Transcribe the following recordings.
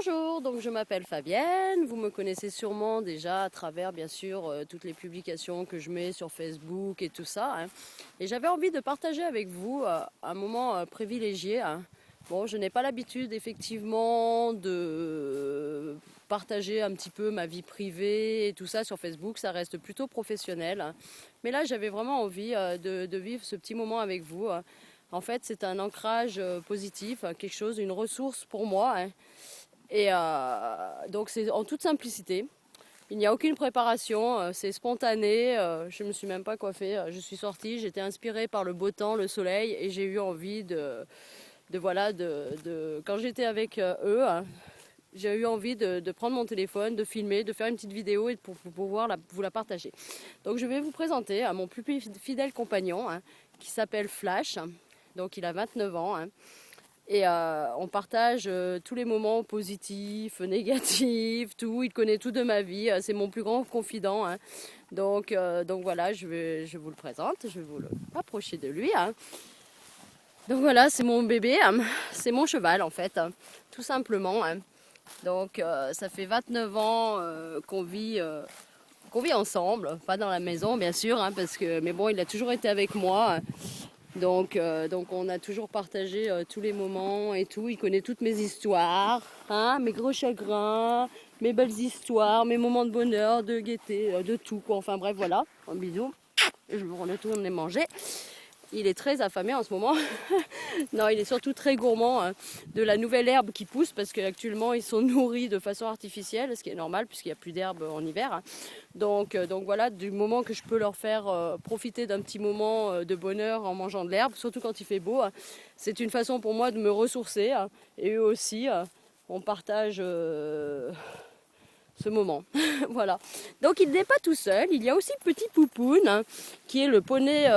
Bonjour, donc je m'appelle Fabienne, vous me connaissez sûrement déjà à travers bien sûr toutes les publications que je mets sur Facebook et tout ça. Et j'avais envie de partager avec vous un moment privilégié. Bon, je n'ai pas l'habitude effectivement de partager un petit peu ma vie privée et tout ça sur Facebook, ça reste plutôt professionnel. Mais là j'avais vraiment envie de vivre ce petit moment avec vous. En fait c'est un ancrage positif, quelque chose, une ressource pour moi. Et donc c'est en toute simplicité. Il n'y a aucune préparation, c'est spontané, je ne me suis même pas coiffée, je suis sortie, j'étais inspirée par le beau temps, le soleil et j'ai eu envie quand j'étais avec eux, j'ai eu envie de prendre mon téléphone, de filmer, de faire une petite vidéo et pour pouvoir vous la partager. Donc je vais vous présenter mon plus fidèle compagnon qui s'appelle Flash, donc il a 29 ans. Et on partage tous les moments positifs, négatifs, tout. Il connaît tout de ma vie. C'est mon plus grand confident. Donc voilà, je vous le présente. Je vais vous le rapprocher de lui. Donc voilà, c'est mon bébé. C'est mon cheval en fait, tout simplement. Donc ça fait 29 ans qu'on vit ensemble. Pas dans la maison bien sûr, mais bon, il a toujours été avec moi. Donc on a toujours partagé tous les moments et tout. Il connaît toutes mes histoires, mes gros chagrins, mes belles histoires, mes moments de bonheur, de gaieté, de tout quoi. Enfin bref, voilà. Un bisou. Je me retourne les manger. Il est très affamé en ce moment. Non, il est surtout très gourmand de la nouvelle herbe qui pousse parce qu'actuellement ils sont nourris de façon artificielle, ce qui est normal puisqu'il n'y a plus d'herbe en hiver. Donc voilà, du moment que je peux leur faire profiter d'un petit moment de bonheur en mangeant de l'herbe, surtout quand il fait beau, c'est une façon pour moi de me ressourcer et eux aussi, on partage ce moment. Voilà. Donc il n'est pas tout seul, il y a aussi Petit Poupoune qui est le poney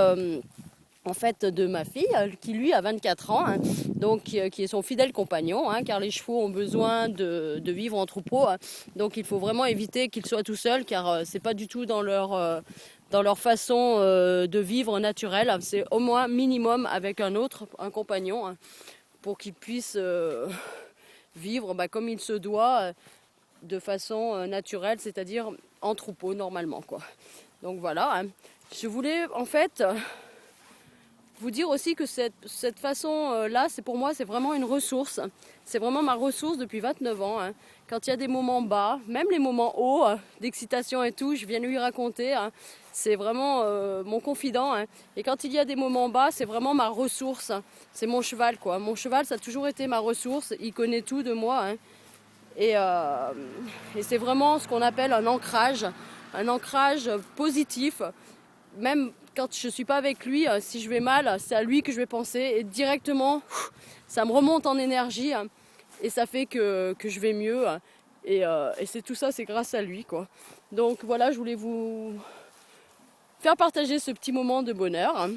en fait de ma fille qui lui a 24 ans, donc qui est son fidèle compagnon, car les chevaux ont besoin de vivre en troupeau, donc il faut vraiment éviter qu'ils soient tout seuls car c'est pas du tout dans leur façon de vivre naturelle. C'est au moins minimum avec un compagnon, pour qu'ils puissent vivre comme il se doit, de façon naturelle, c'est-à-dire en troupeau normalement quoi. Donc voilà, je voulais en fait vous dire aussi que cette façon-là, c'est pour moi, c'est vraiment une ressource. C'est vraiment ma ressource depuis 29 ans. Quand il y a des moments bas, même les moments hauts, d'excitation et tout, je viens lui raconter. C'est vraiment mon confident. Et quand il y a des moments bas, c'est vraiment ma ressource. C'est mon cheval, quoi. Mon cheval, ça a toujours été ma ressource. Il connaît tout de moi. Et c'est vraiment ce qu'on appelle un ancrage positif. Même quand je ne suis pas avec lui, si je vais mal, c'est à lui que je vais penser et directement, ça me remonte en énergie et ça fait que je vais mieux. Et c'est tout ça, c'est grâce à lui, quoi. Donc voilà, je voulais vous faire partager ce petit moment de bonheur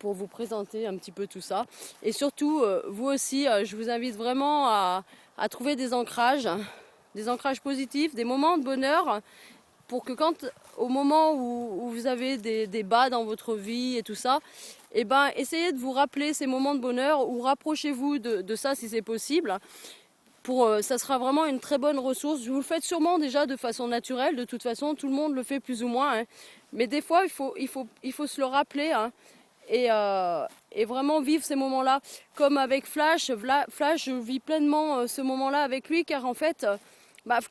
pour vous présenter un petit peu tout ça. Et surtout, vous aussi, je vous invite vraiment à trouver des ancrages positifs, des moments de bonheur, pour que au moment où vous avez des bas dans votre vie et tout ça, essayez de vous rappeler ces moments de bonheur ou rapprochez-vous de ça si c'est possible. Ça sera vraiment une très bonne ressource. Vous le faites sûrement déjà de façon naturelle, de toute façon, tout le monde le fait plus ou moins. Mais des fois, il faut se le rappeler et vraiment vivre ces moments-là. Comme avec Flash, je vis pleinement ce moment-là avec lui car en fait...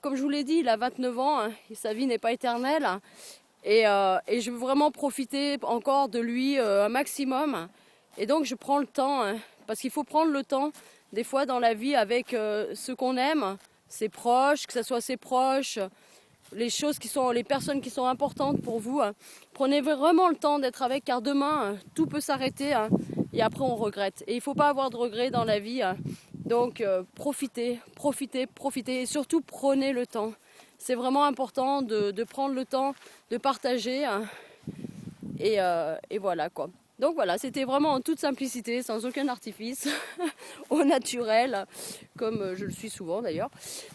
comme je vous l'ai dit, il a 29 ans et sa vie n'est pas éternelle. Et je veux vraiment profiter encore de lui un maximum. Et donc je prends le temps, parce qu'il faut prendre le temps, des fois dans la vie, avec ceux qu'on aime, ses proches, que ce soit ses proches, les personnes qui sont importantes pour vous. Prenez vraiment le temps d'être avec, car demain, tout peut s'arrêter et après on regrette. Et il ne faut pas avoir de regrets dans la vie. Donc profitez et surtout prenez le temps. C'est vraiment important de prendre le temps de partager et voilà quoi. Donc voilà, c'était vraiment en toute simplicité, sans aucun artifice, au naturel, comme je le suis souvent d'ailleurs.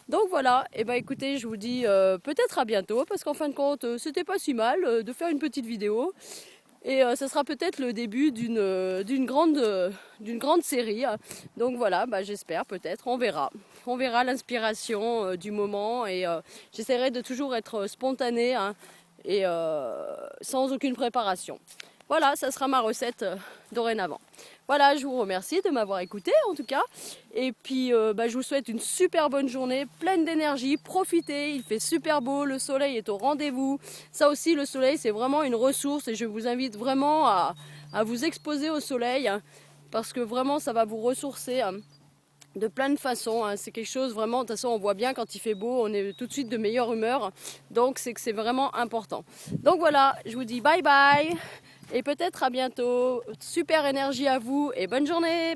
Donc voilà, et écoutez, je vous dis peut-être à bientôt, parce qu'en fin de compte, c'était pas si mal de faire une petite vidéo. Et ce sera peut-être le début d'une grande série. Donc voilà, j'espère peut-être, on verra. On verra l'inspiration du moment et j'essaierai de toujours être spontanée et sans aucune préparation. Voilà, ça sera ma recette dorénavant. Voilà, je vous remercie de m'avoir écouté en tout cas. Et puis je vous souhaite une super bonne journée, pleine d'énergie. Profitez, il fait super beau, le soleil est au rendez-vous. Ça aussi, le soleil, c'est vraiment une ressource et je vous invite vraiment à vous exposer au soleil parce que vraiment, ça va vous ressourcer de plein de façons. C'est quelque chose vraiment, de toute façon, on voit bien quand il fait beau, on est tout de suite de meilleure humeur. Donc, c'est que c'est vraiment important. Donc voilà, je vous dis bye bye. Et peut-être à bientôt. Super énergie à vous et bonne journée!